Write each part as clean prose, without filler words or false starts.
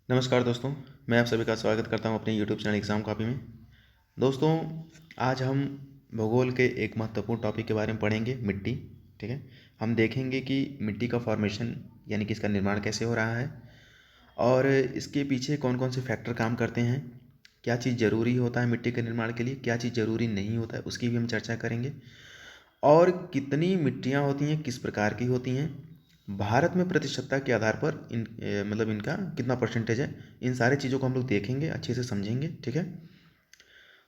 नमस्कार दोस्तों, मैं आप सभी का स्वागत करता हूं अपने यूट्यूब चैनल एग्ज़ाम कॉपी में। दोस्तों, आज हम भूगोल के एक महत्वपूर्ण टॉपिक के बारे में पढ़ेंगे, मिट्टी। ठीक है। हम देखेंगे कि मिट्टी का फॉर्मेशन यानी कि इसका निर्माण कैसे हो रहा है और इसके पीछे कौन कौन से फैक्टर काम करते हैं, क्या चीज़ ज़रूरी होता है मिट्टी के निर्माण के लिए, क्या चीज़ ज़रूरी नहीं होता है, उसकी भी हम चर्चा करेंगे। और कितनी मिट्टियाँ होती हैं, किस प्रकार की होती हैं, भारत में प्रतिशतता के आधार पर मतलब इनका कितना परसेंटेज है, इन सारी चीज़ों को हम लोग देखेंगे, अच्छे से समझेंगे। ठीक है।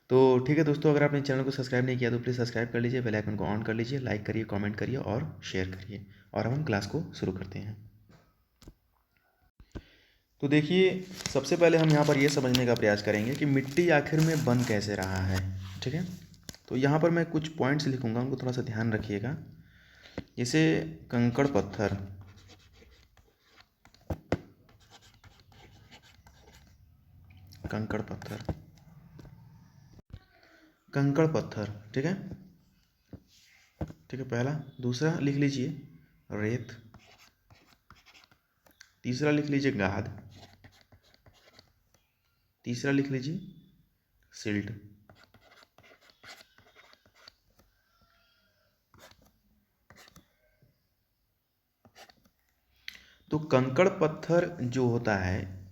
तो ठीक है दोस्तों, अगर आपने चैनल को सब्सक्राइब नहीं किया तो प्लीज़ सब्सक्राइब कर लीजिए, बेल आइकन को ऑन कर लीजिए, लाइक करिए, कमेंट करिए और शेयर करिए। और अब हम क्लास को शुरू करते हैं। तो देखिए, सबसे पहले हम यहाँ पर ये समझने का प्रयास करेंगे कि मिट्टी आखिर में बन कैसे रहा है। ठीक है। तो यहाँ पर मैं कुछ पॉइंट्स लिखूँगा, उनको थोड़ा सा ध्यान रखिएगा। जैसे कंकड़ पत्थर, कंकड़ पत्थर, कंकड़ पत्थर। ठीक है। ठीक है, पहला। दूसरा लिख लीजिए रेत। तीसरा लिख लीजिए गाद। तीसरा लिख लीजिए सिल्ट। तो कंकड़ पत्थर जो होता है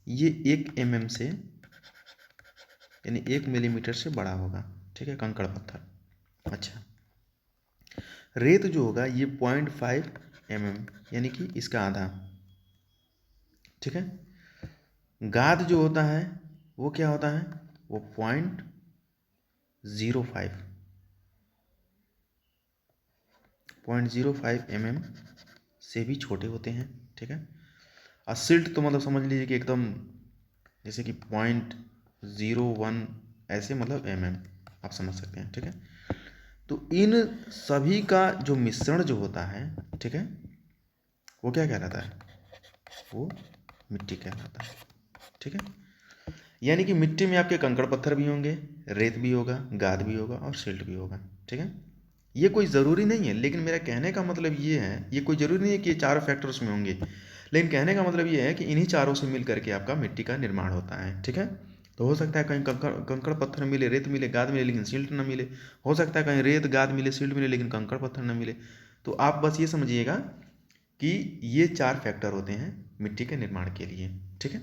ये 1 mm से यानी 1 मिलीमीटर से बड़ा होगा। ठीक है, कंकड़ पत्थर। अच्छा, रेत जो होगा ये 0.5 mm यानी कि इसका आधा। ठीक है। गाद जो होता है वो क्या होता है, वो 0.05 0.05 mm से भी छोटे होते हैं। ठीक है। और सिल्ट तो मतलब समझ लीजिए कि एकदम जैसे कि 0.01 ऐसे, मतलब आप समझ सकते हैं। ठीक है। तो इन सभी का जो मिश्रण जो होता है, ठीक है, वो क्या कहलाता है, वो मिट्टी कहलाता है। ठीक है। यानी कि मिट्टी में आपके कंकड़ पत्थर भी होंगे, रेत भी होगा, गाद भी होगा और सिल्ट भी होगा। ठीक है। ये कोई ज़रूरी नहीं है, लेकिन मेरा कहने का मतलब ये है, ये कोई ज़रूरी नहीं है कि ये चारों फैक्टर उसमें होंगे, लेकिन कहने का मतलब ये है कि इन्हीं चारों से मिल करके आपका मिट्टी का निर्माण होता है। ठीक है। तो हो सकता है कहीं कंकड़ कंकड़ पत्थर मिले, रेत मिले, गाद मिले, लेकिन सिल्ट ना मिले। हो सकता है कहीं रेत गाद मिले, सिल्ट मिले, लेकिन कंकड़ पत्थर ना मिले। तो आप बस ये समझिएगा कि ये 4 फैक्टर होते हैं मिट्टी के निर्माण के लिए। ठीक है।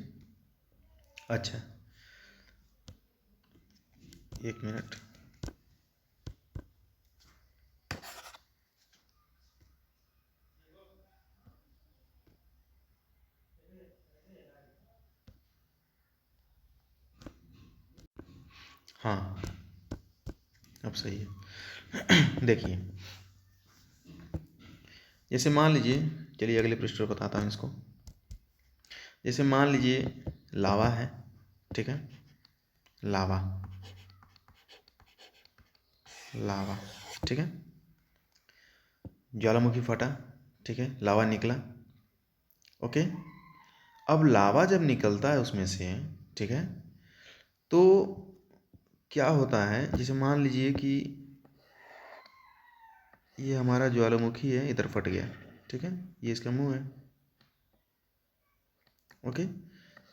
अच्छा, 1 मिनट। हाँ, अब सही है। देखिए, जैसे मान लीजिए, चलिए अगले पृष्ठ पर बताता हूँ इसको। जैसे मान लीजिए लावा है। ठीक है। लावा, लावा। ठीक है। ज्वालामुखी फटा। ठीक है, लावा निकला। ओके। अब लावा जब निकलता है उसमें से, ठीक है, तो क्या होता है, जैसे मान लीजिए कि ये हमारा ज्वालामुखी है, इधर फट गया। ठीक है, ये इसका मुंह है। ओके।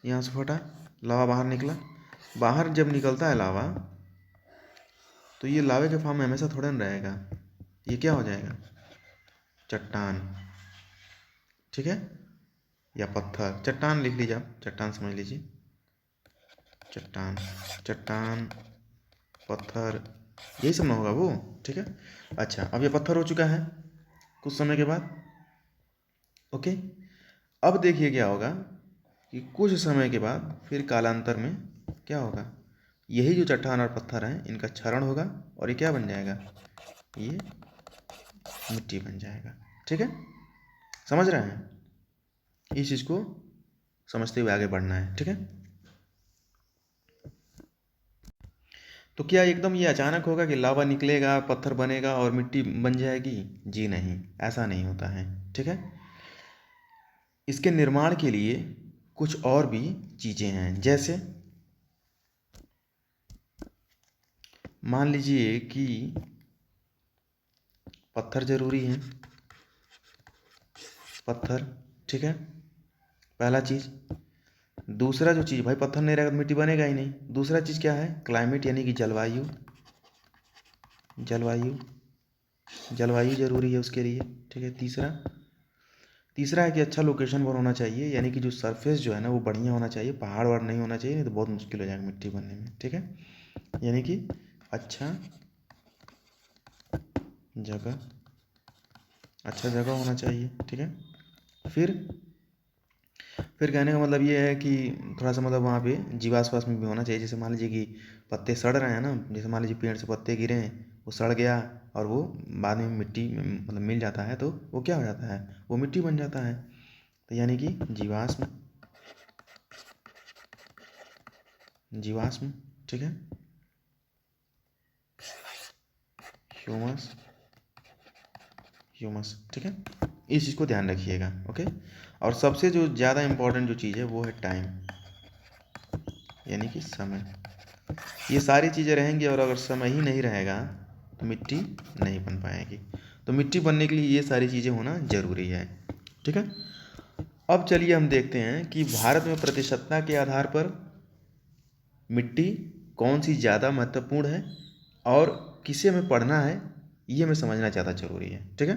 यहाँ से फटा, लावा बाहर निकला। बाहर जब निकलता है लावा, तो ये लावे के फॉर्म में हमेशा थोड़ा ना रहेगा, ये क्या हो जाएगा, चट्टान। ठीक है, या पत्थर। चट्टान लिख लीजिए, आप चट्टान समझ लीजिए। चट्टान, चट्टान, पत्थर, यही सब ना होगा वो। ठीक है। अच्छा, अब ये पत्थर हो चुका है कुछ समय के बाद। ओके। अब देखिए क्या होगा कि कुछ समय के बाद फिर कालांतर में क्या होगा, यही जो चट्टान और पत्थर हैं इनका क्षरण होगा और ये क्या बन जाएगा, ये मिट्टी बन जाएगा। ठीक है, समझ रहे हैं, इस चीज़ को समझते हुए आगे बढ़ना है। ठीक है। तो क्या एकदम ये अचानक होगा कि लावा निकलेगा, पत्थर बनेगा और मिट्टी बन जाएगी? जी नहीं, ऐसा नहीं होता है। ठीक है। इसके निर्माण के लिए कुछ और भी चीज़ें हैं। जैसे मान लीजिए कि पत्थर ज़रूरी है, पत्थर। ठीक है, पहला चीज़। दूसरा जो चीज़ भाई, पत्थर नहीं रहेगा तो मिट्टी बनेगा ही नहीं। दूसरा चीज़ क्या है, क्लाइमेट यानी कि जलवायु, जलवायु जलवायु जरूरी है उसके लिए, ठीक है। तीसरा है कि अच्छा लोकेशन पर होना चाहिए, यानी कि जो सरफेस जो है ना वो बढ़िया होना चाहिए, पहाड़ वहाड़ नहीं होना चाहिए, नहीं तो बहुत मुश्किल हो जाएगा मिट्टी बनने में, ठीक है। यानी कि अच्छा जगह, अच्छा जगह होना चाहिए, ठीक है। फिर कहने का मतलब ये है कि थोड़ा सा मतलब वहाँ पे जीवाश्वास में भी होना चाहिए। जैसे मान लीजिए कि पत्ते सड़ रहे हैं ना, जैसे मान लीजिए पेड़ से पत्ते गिरे हैं, वो सड़ गया और वो बाद में मिट्टी में मतलब मिल जाता है, तो वो क्या हो जाता है, वो मिट्टी बन जाता है। तो यानी कि जीवाश्म, जीवाश्म, ठीक है, ह्यूमस, ह्यूमस, ठीक है। इस चीज़ को ध्यान रखिएगा, ओके। और सबसे जो ज़्यादा इम्पोर्टेंट जो चीज़ है वो है टाइम, यानी कि समय। ये सारी चीज़ें रहेंगी और अगर समय ही नहीं रहेगा तो मिट्टी नहीं बन पाएगी। तो मिट्टी बनने के लिए ये सारी चीज़ें होना ज़रूरी है, ठीक है। अब चलिए हम देखते हैं कि भारत में प्रतिशतता के आधार पर मिट्टी कौन सी ज़्यादा महत्वपूर्ण है और किसे हमें पढ़ना है, ये हमें समझना ज़्यादा ज़रूरी है, ठीक है।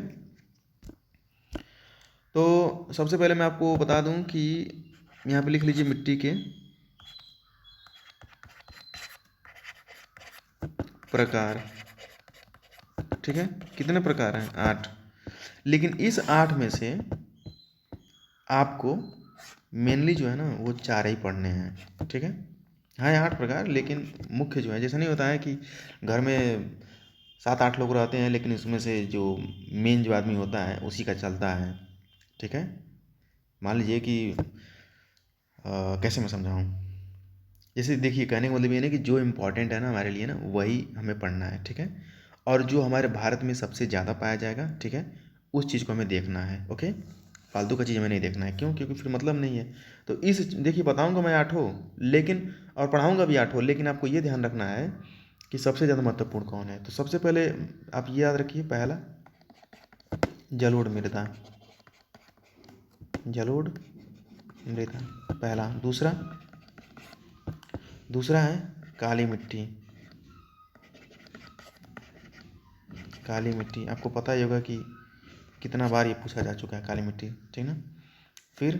तो सबसे पहले मैं आपको बता दूं कि यहाँ पे लिख लीजिए मिट्टी के प्रकार, ठीक है। कितने प्रकार हैं, 8। लेकिन इस 8 में से आपको मेनली जो है ना वो 4 ही पढ़ने हैं, ठीक है। हाँ, 8 प्रकार, लेकिन मुख्य जो है, जैसा नहीं होता है कि घर में 7-8 लोग रहते हैं लेकिन उसमें से जो मेन जो आदमी होता है उसी का चलता है, ठीक है। मान लीजिए कि कैसे मैं समझाऊँ, जैसे देखिए कहने का मतलब ये नहीं कि जो इम्पोर्टेंट है ना हमारे लिए ना वही हमें पढ़ना है, ठीक है। और जो हमारे भारत में सबसे ज़्यादा पाया जाएगा, ठीक है, उस चीज़ को हमें देखना है, ओके। फालतू का चीज़ हमें नहीं देखना है, क्यों, क्योंकि फिर मतलब नहीं है। तो इस देखिए बताऊंगा मैं 8 लेकिन, और पढ़ाऊंगा भी 8, लेकिन आपको ये ध्यान रखना है कि सबसे ज़्यादा महत्वपूर्ण कौन है। तो सबसे पहले आप ये याद रखिए, पहला जलोढ़ मृदा, जलोढ़ मृदा पहला। दूसरा है काली मिट्टी, काली मिट्टी आपको पता ही होगा कि कितना बार ये पूछा जा चुका है, काली मिट्टी, ठीक ना। फिर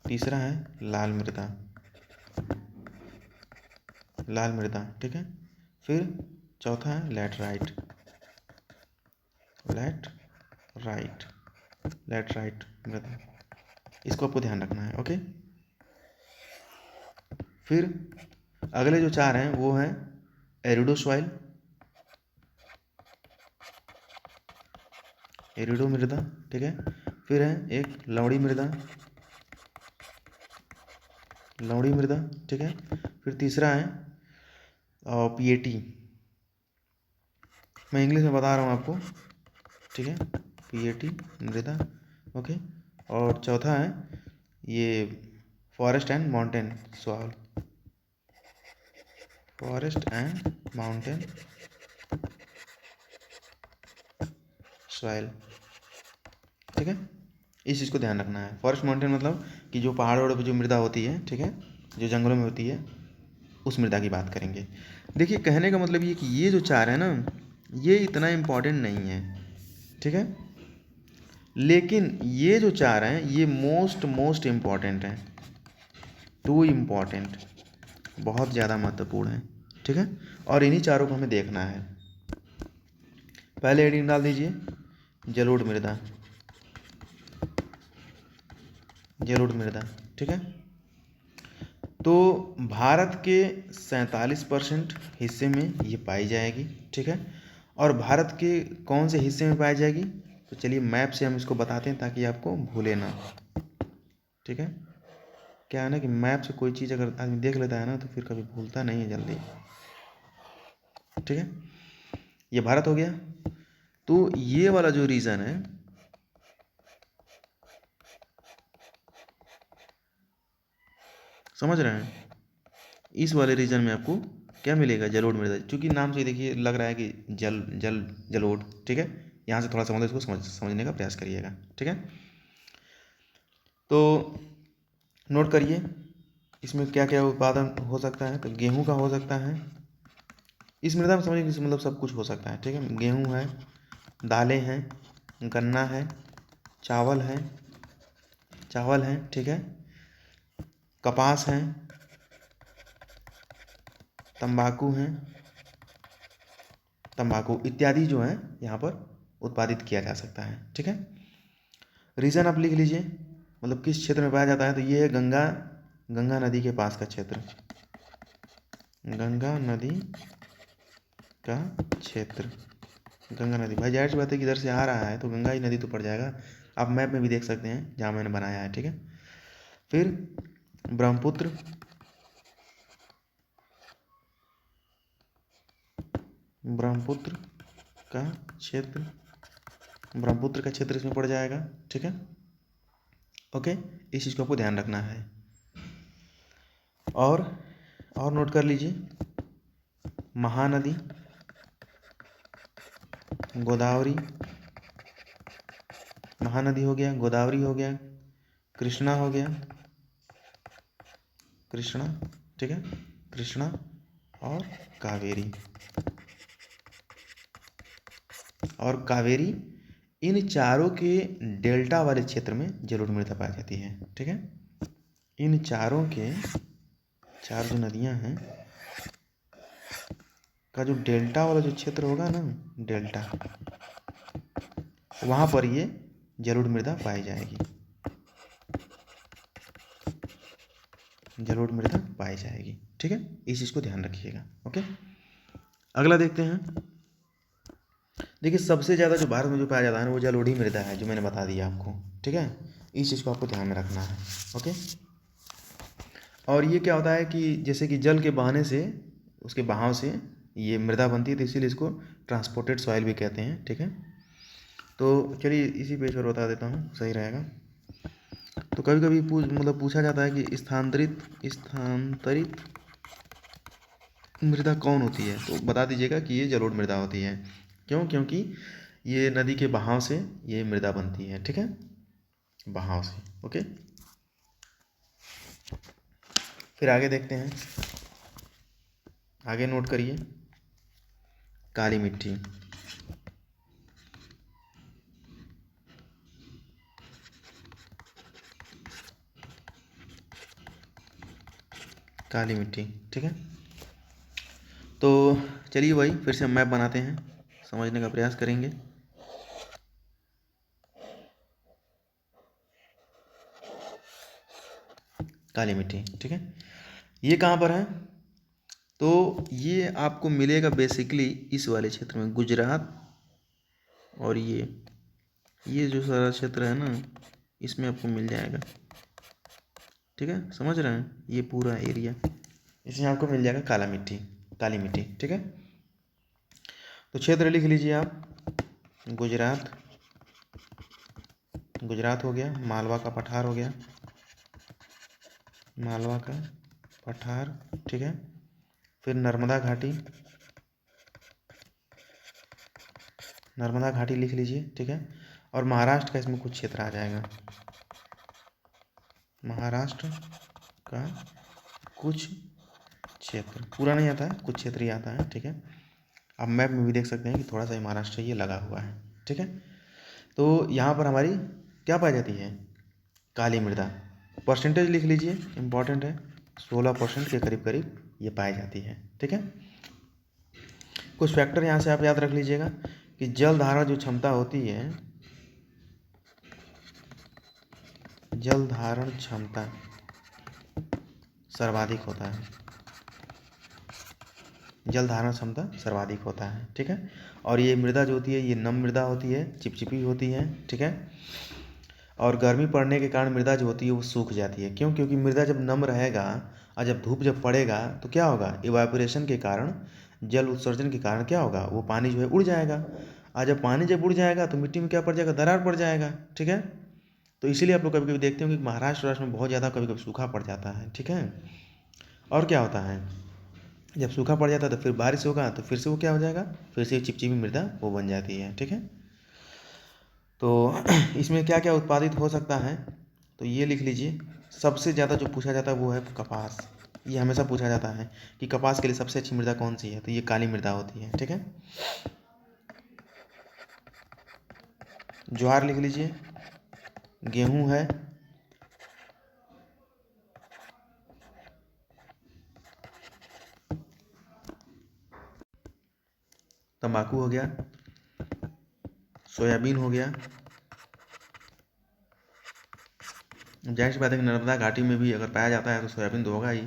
तीसरा है लाल मृदा, लाल मृदा, ठीक है। फिर चौथा है लैटराइट, लैटराइट, लैटराइट मृदा, इसको आपको ध्यान रखना है, ओके। फिर अगले जो 4 हैं वो हैं एरिडो सॉइल, एरिडो मृदा, ठीक है। फिर है एक लवणी मृदा, लवणी मृदा, ठीक है। फिर तीसरा है पीएटी, मैं इंग्लिश में बता रहा हूँ आपको, ठीक है, पीएटी मृदा, ओके। और चौथा है ये forest and mountain soil, forest and mountain soil, ठीक है। इस चीज़ को ध्यान रखना है। फॉरेस्ट माउंटेन मतलब कि जो पहाड़ों पर जो मृदा होती है, ठीक है, जो जंगलों में होती है, उस मृदा की बात करेंगे। देखिए कहने का मतलब ये कि ये जो 4 है ना ये इतना इम्पोर्टेंट नहीं है, ठीक है। लेकिन ये जो 4 हैं ये मोस्ट मोस्ट इम्पॉर्टेंट हैं, टू इम्पॉर्टेंट, बहुत ज़्यादा महत्वपूर्ण है, ठीक है। और इन्हीं चारों को हमें देखना है। पहले हेडिंग डाल दीजिए जलोढ़ मृदा, जलोढ़ मृदा, ठीक है। तो भारत के 47% हिस्से में ये पाई जाएगी, ठीक है। और भारत के कौन से हिस्से में पाई जाएगी, तो चलिए मैप से हम इसको बताते हैं ताकि आपको भूले ना, ठीक है। क्या है ना कि मैप से कोई चीज़ अगर आदमी देख लेता है ना तो फिर कभी भूलता नहीं है जल्दी, ठीक है। ये भारत हो गया। तो ये वाला जो रीजन है, समझ रहे हैं, इस वाले रीजन में आपको क्या मिलेगा, जलोढ़ मृदा। क्योंकि नाम से देखिए लग रहा है कि जल जल जलोढ़, ठीक है। यहाँ से थोड़ा सा मतलब इसको समझने का प्रयास करिएगा, ठीक है। तो नोट करिए इसमें क्या क्या उत्पादन हो सकता है, तो गेहूं का हो सकता है। इस मृदा में समझिए कि मतलब सब कुछ हो सकता है, ठीक है। गेहूं है, दालें हैं, गन्ना है, चावल है, ठीक है, कपास है, तंबाकू है, तंबाकू इत्यादि जो है यहाँ पर उत्पादित किया जा सकता है, ठीक है। रीजन आप लिख लीजिए, मतलब किस क्षेत्र में पाया जाता है, तो ये है गंगा नदी के पास का क्षेत्र, गंगा नदी का क्षेत्र। गंगा नदी, भाई जाहिर सी बात है कि इधर से आ रहा है तो गंगा ही नदी तो पड़ जाएगा। आप मैप में भी देख सकते हैं जहाँ मैंने बनाया है, ठीक है। फिर ब्रह्मपुत्र, ब्रह्मपुत्र का क्षेत्र, ब्रह्मपुत्र का क्षेत्र इसमें पड़ जाएगा, ठीक है। ओके, इस चीज़ को आपको ध्यान रखना है। और नोट कर लीजिए, महानदी, गोदावरी, महानदी हो गया, गोदावरी हो गया, कृष्णा हो गया, कृष्णा, ठीक है, कृष्णा और कावेरी, और कावेरी, इन चारों के डेल्टा वाले क्षेत्र में जलोढ़ मृदा पाई जाती है, ठीक है। इन चारों के, चार जो नदियां हैं का जो डेल्टा वाला जो क्षेत्र होगा ना, डेल्टा, वहां पर ये जलोढ़ मृदा पाई जाएगी, जलोढ़ मृदा पाई जाएगी, ठीक है। इस चीज़ को ध्यान रखिएगा। ओके, अगला देखते हैं। देखिए सबसे ज़्यादा जो भारत में जो पाया जाता है ना, वो जलोढ़ी मृदा है, जो मैंने बता दिया आपको, ठीक है। इस चीज़ को आपको ध्यान में रखना है। ओके, और ये क्या होता है कि जैसे कि जल के बहाने से, उसके बहाव से ये मृदा बनती है, तो इसीलिए इसको ट्रांसपोर्टेड सॉइल भी कहते हैं, ठीक है। तो चलिए इसी पेज पर बता देता हूँ, सही रहेगा। तो कभी कभी मतलब पूछा जाता है कि स्थानांतरित मृदा कौन होती है, तो बता दीजिएगा कि ये जलोढ़ मृदा होती है। क्यों? क्योंकि ये नदी के बहाव से ये मृदा बनती है, ठीक है, बहाव से। ओके, फिर आगे देखते हैं, आगे नोट करिए, काली मिट्टी, काली मिट्टी, ठीक है। तो चलिए भाई फिर से मैप बनाते हैं, समझने का प्रयास करेंगे। काली मिट्टी, ठीक है, ये कहाँ पर है, तो ये आपको मिलेगा बेसिकली इस वाले क्षेत्र में, गुजरात, और ये जो सारा क्षेत्र है ना, इसमें आपको मिल जाएगा, ठीक है, समझ रहे हैं, ये पूरा एरिया, इसमें आपको मिल जाएगा काला मिट्टी, काली मिट्टी, ठीक है। तो क्षेत्र लिख लीजिए आप, गुजरात, गुजरात हो गया, मालवा का पठार हो गया, मालवा का पठार, ठीक है। फिर नर्मदा घाटी, नर्मदा घाटी लिख लीजिए, ठीक है। और महाराष्ट्र का इसमें कुछ क्षेत्र आ जाएगा, महाराष्ट्र का कुछ क्षेत्र, पूरा नहीं आता है, कुछ क्षेत्र ही आता है, ठीक है। आप मैप में भी देख सकते हैं कि थोड़ा सा महाराष्ट्र ये लगा हुआ है, ठीक है। तो यहाँ पर हमारी क्या पाई जाती है, काली मृदा। परसेंटेज लिख लीजिए, इम्पॉर्टेंट है, 16% के करीब करीब ये पाई जाती है, ठीक है। कुछ फैक्टर यहाँ से आप याद रख लीजिएगा कि जल धारण जो क्षमता होती है, जल धारण क्षमता सर्वाधिक होता है, जल धारण क्षमता सर्वाधिक होता है, ठीक है। और ये मृदा जो होती है ये नम मृदा होती है, चिपचिपी होती है, ठीक है। और गर्मी पड़ने के कारण मृदा जो होती है वो सूख जाती है। क्यों? क्योंकि मृदा जब नम रहेगा और जब धूप जब पड़ेगा तो क्या होगा, इवापोरेशन के कारण, जल उत्सर्जन के कारण क्या होगा, वो पानी जो है उड़ जाएगा। और जब पानी जब उड़ जाएगा तो मिट्टी में क्या पड़ जाएगा, दरार पड़ जाएगा, ठीक है। तो इसीलिए आप लोग कभी कभी देखते होंगे कि महाराष्ट्र राष्ट्र में बहुत ज़्यादा कभी कभी सूखा पड़ जाता है, ठीक है। और क्या होता है, जब सूखा पड़ जाता है तो फिर बारिश होगा तो फिर से वो क्या हो जाएगा, फिर से चिपचिपी मृदा वो बन जाती है, ठीक है। तो इसमें क्या क्या उत्पादित हो सकता है, तो ये लिख लीजिए, सबसे ज़्यादा जो पूछा जाता है वो है कपास। ये हमेशा पूछा जाता है कि कपास के लिए सबसे अच्छी मृदा कौन सी है, तो ये काली मृदा होती है। ठीक है, ज्वार लिख लीजिए, गेहूं है, तंबाकू हो गया, सोयाबीन हो गया। जाहिर सी बात है कि नर्मदा घाटी में भी अगर पाया जाता है तो सोयाबीन तो होगा ही,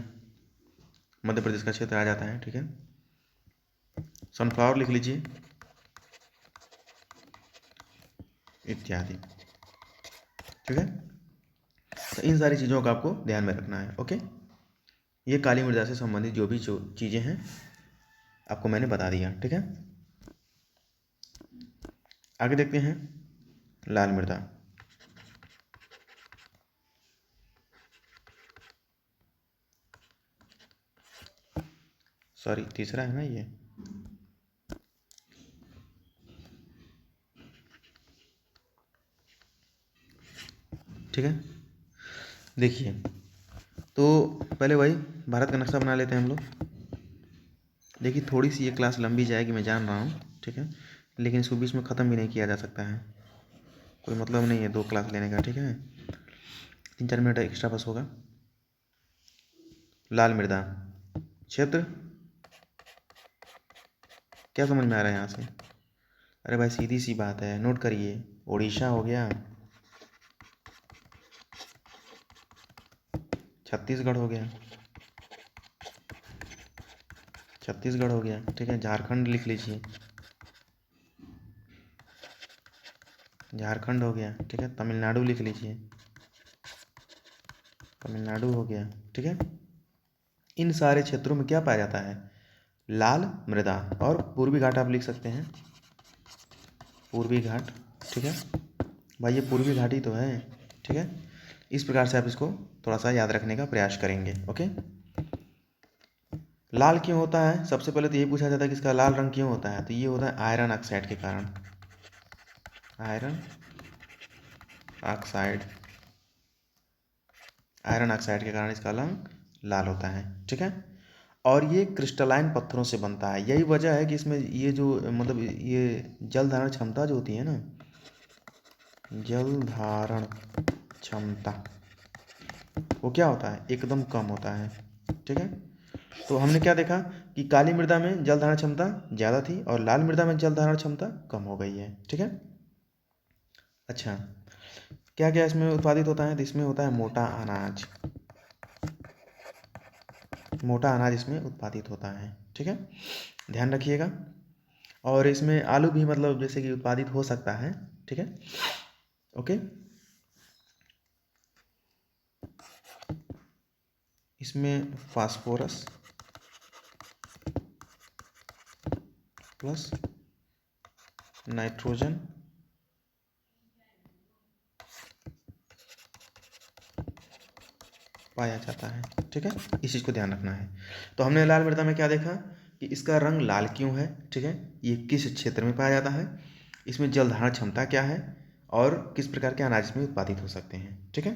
मध्य प्रदेश का क्षेत्र आ जाता है। ठीक है, सनफ्लावर लिख लीजिए, इत्यादि। ठीक है, तो इन सारी चीज़ों का आपको ध्यान में रखना है। ओके, ये काली मृदा से संबंधित जो भी चीज़ें हैं आपको मैंने बता दिया। ठीक है, आगे देखते हैं लाल मृदा। सॉरी, तीसरा है ना ये। ठीक है, देखिए, तो पहले वही भारत का नक्शा बना लेते हैं हम लोग। देखिए, थोड़ी सी ये क्लास लंबी जाएगी, मैं जान रहा हूँ। ठीक है, लेकिन इसको बीच में ख़त्म भी नहीं किया जा सकता है, कोई मतलब नहीं है 2 क्लास लेने का। ठीक है, 3-4 मिनट एक्स्ट्रा बस होगा। लाल मृदा क्षेत्र क्या समझ में आ रहा है यहाँ से? अरे भाई, सीधी सी बात है, नोट करिए। उड़ीसा हो गया, छत्तीसगढ़ हो गया, छत्तीसगढ़ हो गया। ठीक है, झारखंड लिख लीजिए, झारखंड हो गया। ठीक है, तमिलनाडु लिख लीजिए, तमिलनाडु हो गया। ठीक है, इन सारे क्षेत्रों में क्या पाया जाता है? लाल मृदा। और पूर्वी घाट आप लिख सकते हैं, पूर्वी घाट। ठीक है भाई, ये पूर्वी घाट ही तो है। ठीक है, इस प्रकार से आप इसको थोड़ा सा याद रखने का प्रयास करेंगे। ओके, लाल क्यों होता है? सबसे पहले तो ये पूछा जाता है कि इसका लाल रंग क्यों होता है, तो ये होता है आयरन ऑक्साइड के कारण। आयरन ऑक्साइड, आयरन ऑक्साइड के कारण इसका रंग लाल होता है। ठीक है, और ये क्रिस्टलाइन पत्थरों से बनता है। यही वजह है कि इसमें ये जो मतलब ये जल धारण क्षमता जो होती है ना, जल धारण क्षमता, वो क्या होता है? एकदम कम होता है। ठीक है, तो हमने क्या देखा कि काली मृदा में जल धारण क्षमता ज़्यादा थी और लाल मृदा में जल धारण क्षमता कम हो गई है। ठीक है, अच्छा, क्या क्या इसमें उत्पादित होता है? तो इसमें होता है मोटा अनाज, मोटा अनाज इसमें उत्पादित होता है। ठीक है, ध्यान रखिएगा। और इसमें आलू भी मतलब जैसे कि उत्पादित हो सकता है। ठीक है, ओके, इसमें फास्फोरस प्लस नाइट्रोजन पाया जाता है। ठीक है, इस चीज़ को ध्यान रखना है। तो हमने लाल मृदा में क्या देखा कि इसका रंग लाल क्यों है। ठीक है, ये किस क्षेत्र में पाया जाता है, इसमें जल धारण क्षमता क्या है, और किस प्रकार के अनाज इसमें उत्पादित हो सकते हैं। ठीक है,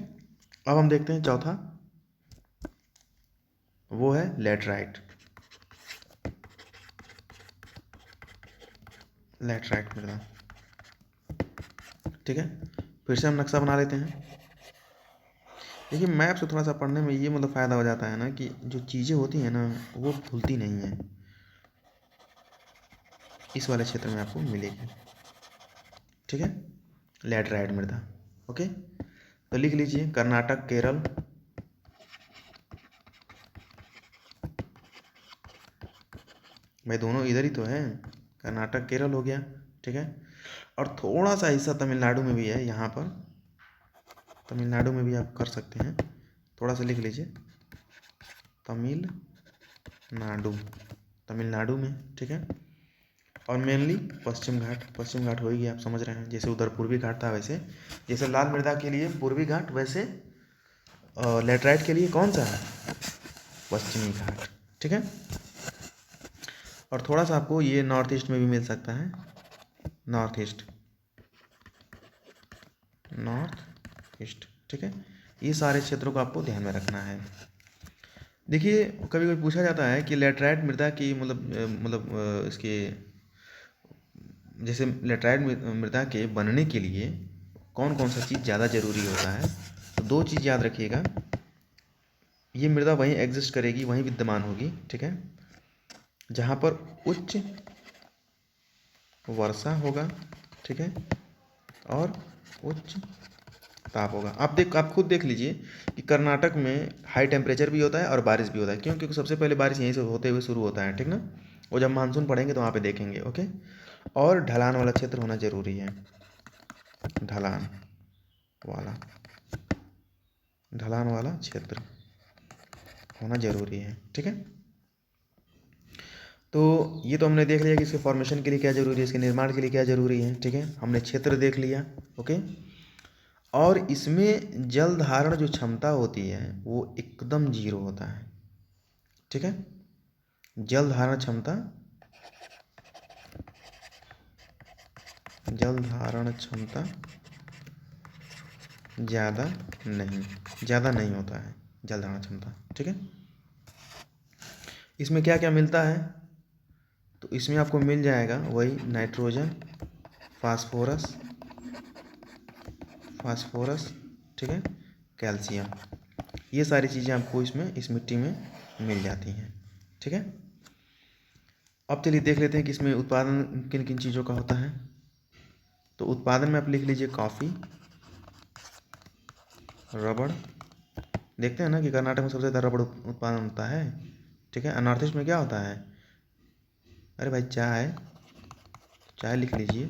अब हम देखते हैं चौथा, वो है लैटराइट। लैटराइट मृदा। ठीक है, फिर से हम नक्शा बना लेते हैं। देखिए, मैप से थोड़ा सा पढ़ने में ये मतलब फ़ायदा हो जाता है ना कि जो चीज़ें होती हैं ना वो भूलती नहीं हैं, इस वाले क्षेत्र में आपको मिलेगी। ठीक है, लैटराइट मृदा। ओके, तो लिख लीजिए कर्नाटक, केरल, भाई दोनों इधर ही तो है, कर्नाटक केरल हो गया। ठीक है, और थोड़ा सा हिस्सा तमिलनाडु में भी है, यहाँ पर तमिलनाडु में भी आप कर सकते हैं, थोड़ा सा लिख लीजिए तमिलनाडु, तमिलनाडु में। ठीक है, और मेनली पश्चिम घाट, पश्चिम घाट हो ही गया, आप समझ रहे हैं, जैसे उधर पूर्वी घाट था वैसे, जैसे लाल मृदा के लिए पूर्वी घाट, वैसे लेटराइट के लिए कौन सा है? पश्चिमी घाट। ठीक है, और थोड़ा सा आपको ये नॉर्थ ईस्ट में भी मिल सकता है, नॉर्थ ईस्ट, नॉर्थ ईस्ट। ठीक है, ये सारे क्षेत्रों को आपको ध्यान में रखना है। देखिए कभी कभी पूछा जाता है कि लेटराइट मृदा की इसके जैसे लेटराइट मृदा के बनने के लिए कौन कौन सा चीज़ ज़्यादा ज़रूरी होता है। तो दो चीज़ याद रखिएगा, ये मृदा वहीं एग्जिस्ट करेगी, वहीं विद्यमान होगी, ठीक है, जहाँ पर उच्च वर्षा होगा, ठीक है, और उच्च ताप होगा। आप खुद देख लीजिए कि कर्नाटक में हाई टेम्परेचर भी होता है और बारिश भी होता है। क्यों? क्योंकि सबसे पहले बारिश यहीं से होते हुए शुरू होता है, ठीक ना। वो जब मानसून पढ़ेंगे तो वहाँ पे देखेंगे, ओके। और ढलान वाला क्षेत्र होना जरूरी है, ढलान वाला ढलान वाला क्षेत्र होना जरूरी है, ठीक है। तो ये तो हमने देख लिया कि इसके फॉर्मेशन के लिए क्या जरूरी है, इसके निर्माण के लिए क्या जरूरी है, ठीक है। हमने क्षेत्र देख लिया, ओके। और इसमें जल धारण जो क्षमता होती है वो एकदम जीरो होता है, ठीक है। जल धारण क्षमता ज़्यादा नहीं होता है जल धारण क्षमता, ठीक है। इसमें क्या क्या मिलता है, तो इसमें आपको मिल जाएगा वही नाइट्रोजन, फास्फोरस, ठीक है, कैल्शियम, ये सारी चीज़ें आपको इसमें इस मिट्टी में मिल जाती हैं, ठीक है। अब चलिए देख लेते हैं कि इसमें उत्पादन किन किन चीज़ों का होता है। तो उत्पादन में आप लिख लीजिए कॉफ़ी, रबड़, देखते हैं ना कि कर्नाटक में सबसे ज़्यादा रबड़ उत्पादन होता है, ठीक है। नॉर्थ ईस्ट में क्या होता है, अरे भाई चाय लिख लीजिए,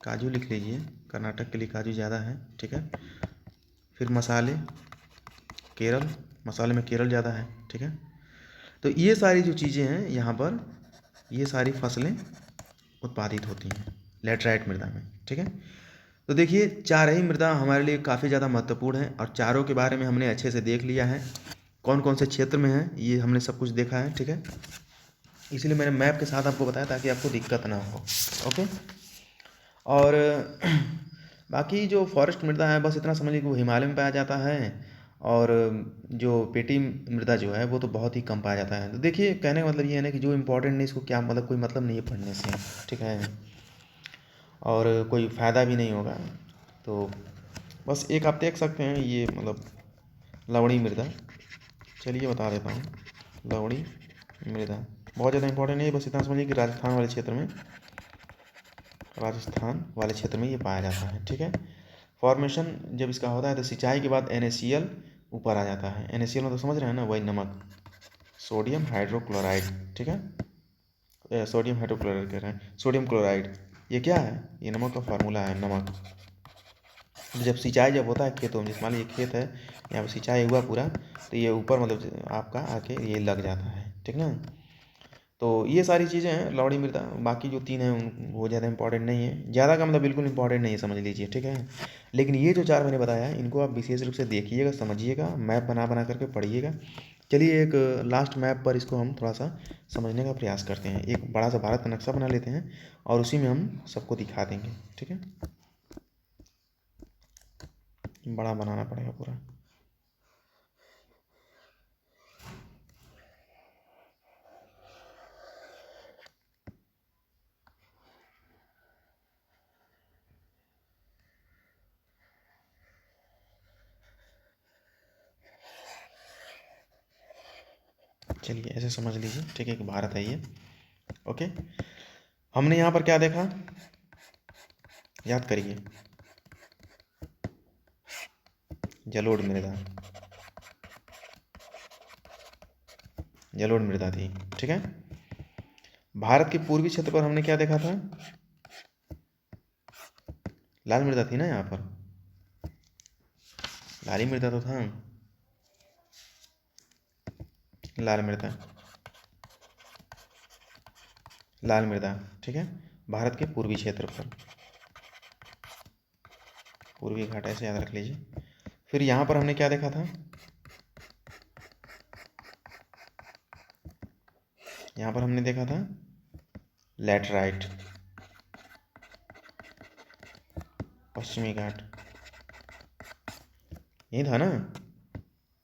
काजू लिख लीजिए, कर्नाटक के लिए काजू ज़्यादा है, ठीक है। फिर मसाले, मसाले में केरल ज़्यादा है, ठीक है। तो ये सारी जो चीज़ें हैं यहाँ पर, ये सारी फसलें उत्पादित होती हैं लेटराइट मृदा में, ठीक है। तो देखिए चार ही मृदा हमारे लिए काफ़ी ज़्यादा महत्वपूर्ण है और चारों के बारे में हमने अच्छे से देख लिया है, कौन कौन से क्षेत्र में है ये हमने सब कुछ देखा है, ठीक है। इसलिए मैंने मैप के साथ आपको बताया ताकि आपको दिक्कत ना हो, ओके। और बाकी जो फॉरेस्ट मृदा है बस इतना समझ लीजिए कि वो हिमालय में पाया जाता है, और जो पेटी मृदा जो है वो तो बहुत ही कम पाया जाता है। तो देखिए कहने का मतलब ये है ना कि जो इम्पोर्टेंट नहीं इसको क्या मतलब कोई मतलब नहीं है पढ़ने से, ठीक है, और कोई फ़ायदा भी नहीं होगा। तो बस एक आप देख सकते हैं ये लवणी मृदा, चलिए बता देता हूँ। लवणी मृदा बहुत ज़्यादा इंपॉर्टेंट नहीं है, बस इतना समझिए कि राजस्थान वाले क्षेत्र में ये पाया जाता है, ठीक है। फॉर्मेशन जब इसका होता है तो सिंचाई के बाद NaCl ऊपर आ जाता है। NaCl मतलब समझ रहे हैं ना, वही नमक, सोडियम हाइड्रोक्लोराइड, ठीक है। सोडियम हाइड्रोक्लोराइड कह रहे हैं, सोडियम क्लोराइड, ये क्या है, ये नमक का फार्मूला है, नमक। जब सिंचाई होता है खेतों में, मान लीजिए खेत है, यहाँ पर सिंचाई हुआ पूरा, तो ये ऊपर आपका आके ये लग जाता है, ठीक ना। तो ये सारी चीज़ें हैं लवणी मृदा, बाकी जो तीन हैं वो ज़्यादा इंपॉर्टेंट नहीं है, ज़्यादा का मतलब बिल्कुल इंपॉर्टेंट नहीं है समझ लीजिए, ठीक है। लेकिन ये जो चार मैंने बताया है इनको आप विशेष रूप से देखिएगा, समझिएगा, मैप बना बना करके पढ़िएगा। चलिए एक लास्ट मैप पर इसको हम थोड़ा सा समझने का प्रयास करते हैं। एक बड़ा सा भारत का नक्शा बना लेते हैं और उसी में हम सबको दिखा देंगे, ठीक है। बड़ा बनाना पड़ेगा पूरा। चलिए ऐसे समझ लीजिए, ठीक है, कि भारत है ये, ओके। हमने यहाँ पर क्या देखा, याद करिए, जलोढ़ मृदा, जलोढ़ मृदा थी, ठीक है। भारत के पूर्वी क्षेत्र पर हमने क्या देखा था, लाल मृदा थी ना, यहाँ पर लाल ही मृदा तो था, लाल मृदा, लाल मृदा, ठीक है। भारत के पूर्वी क्षेत्र पर, पूर्वी घाट ऐसे याद रख लीजिए। फिर यहाँ पर हमने क्या देखा था, यहाँ पर हमने देखा था लैटराइट, पश्चिमी घाट, यही था ना,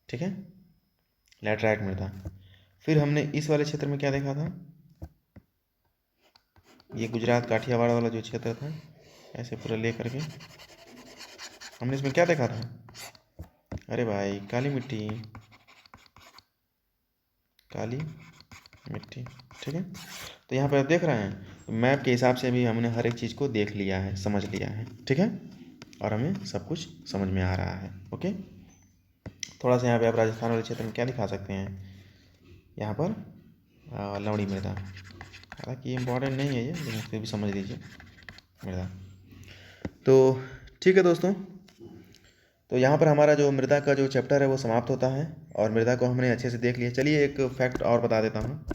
ठीक है, लैटराइट मृदा। फिर हमने इस वाले क्षेत्र में क्या देखा था, ये गुजरात काठियावाड़ वाला जो क्षेत्र था, ऐसे पूरा ले करके हमने इसमें क्या देखा था, अरे भाई काली मिट्टी, काली मिट्टी, ठीक है। तो यहाँ पर आप देख रहे हैं मैप के हिसाब से भी हमने हर एक चीज़ को देख लिया है, समझ लिया है, ठीक है, और हमें सब कुछ समझ में आ रहा है। ओके, थोड़ा सा यहाँ पे आप राजस्थान वाले क्षेत्र में क्या दिखा सकते हैं, यहाँ पर लवणी मृदा, हालांकि इम्पोर्टेंट नहीं है ये, लेकिन फिर भी समझ लीजिए मृदा। तो ठीक है दोस्तों, तो यहाँ पर हमारा जो मृदा का जो चैप्टर है वो समाप्त होता है, और मृदा को हमने अच्छे से देख लिया। चलिए एक फैक्ट और बता देता हूँ,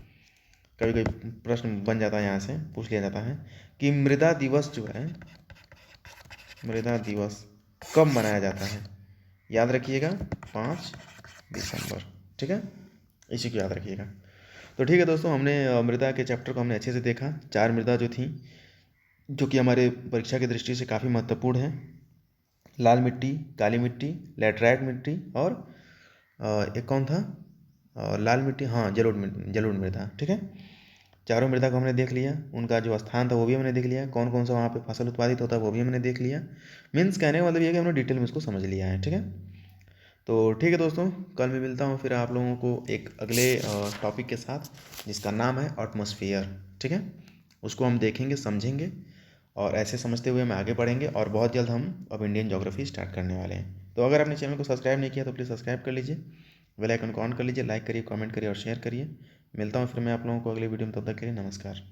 कभी कभी प्रश्न बन जाता है, यहाँ से पूछ लिया जाता है कि मृदा दिवस जो है, मृदा दिवस कब मनाया जाता है, याद रखिएगा 5 दिसंबर, ठीक है, इसी को याद रखिएगा। तो ठीक है दोस्तों, हमने मृदा के चैप्टर को हमने अच्छे से देखा। 4 मृदा जो थी, जो कि हमारे परीक्षा की दृष्टि से काफ़ी महत्वपूर्ण है, लाल मिट्टी, काली मिट्टी, लैटराइट मिट्टी, और एक कौन था, लाल मिट्टी, हाँ जलोढ़ मृदा, ठीक है। चारों मृदा को हमने देख लिया, उनका जो स्थान था वो भी हमने देख लिया, कौन कौन सा वहाँ पे फसल उत्पादित होता है वो भी हमने देख लिया। मीन्स कहने का मतलब ये है कि हमने डिटेल में इसको समझ लिया है, ठीक है। तो ठीक है दोस्तों, कल मैं मिलता हूँ फिर आप लोगों को एक अगले टॉपिक के साथ, जिसका नाम है एटमॉस्फेयर, ठीक है। उसको हम देखेंगे, समझेंगे, और ऐसे समझते हुए हम आगे बढ़ेंगे, और बहुत जल्द हम अब इंडियन ज्योग्राफी स्टार्ट करने वाले हैं। तो अगर आपने चैनल को सब्सक्राइब नहीं किया तो प्लीज़ सब्सक्राइब कर लीजिए, बेल आइकन को ऑन कर लीजिए, लाइक करिए, कमेंट करिए और शेयर करिए। मिलता हूँ फिर मैं आप लोगों को अगले वीडियो में, तब तक के लिए नमस्कार।